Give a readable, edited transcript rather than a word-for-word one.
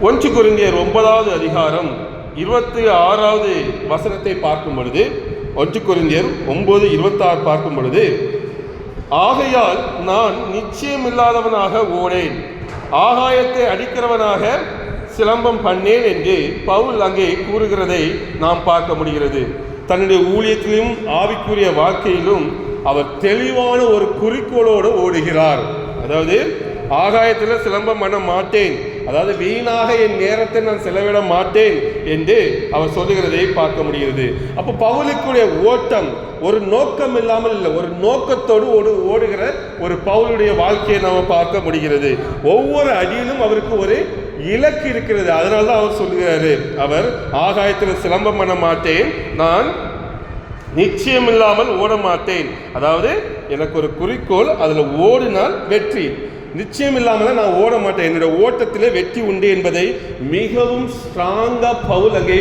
1 கொரிந்தியர் 9வது அதிகாரம் 26வது வசனத்தை பார்க்கும் பொழுது, 1 கொரிந்தியர் 9:26 பார்க்கும் பொழுது, ஆகையால் நான் நிச்சயமில்லாதவனாக ஓடேன், ஆகாயத்தை அடிக்கிறவனாக சிலம்பம் பண்ணேன் என்று பவுல் அங்கே கூறுகிறதை நாம் பார்க்க முடிகிறது. தன்னுடைய ஊழியத்திலும் ஆவிக்குரிய வாழ்க்கையிலும் அவர் தெளிவான ஒரு குறிக்கோளோடு ஓடுகிறார். அதாவது ஆகாயத்தில் சிலம்பம் பண்ண மாட்டேன், அதாவது வீணாக என் நேரத்தை நான் செலவிட மாட்டேன் என்று அவர் சொல்லுகிறதை பார்க்க முடிகிறது. அப்போ பவுலுக்குடைய ஓட்டம் ஒரு நோக்கம் இல்லாமல் இல்லை, ஒரு நோக்கத்தோடு ஓடுகிற ஒரு பவுலுடைய வாழ்க்கையை நாம் பார்க்க முடிகிறது. ஒவ்வொரு அடியிலும் அவருக்கு ஒரு இலக்கு இருக்கிறது. அதனால தான் அவர் சொல்லுகிறாரு, அவர் ஆகாயத்தில் சிலம்பம் பண்ண மாட்டேன், நான் நிச்சயம் இல்லாமல் ஓட மாட்டேன். அதாவது எனக்கு ஒரு குறிக்கோள், அதில் ஓடினால் வெற்றி, நிச்சயம் இல்லாமல் நான் ஓட மாட்டேன், என்னுடைய ஓட்டத்திலே வெற்றி உண்டு என்பதை மிகவும் ஸ்ட்ராங்கா பவுல் அங்கே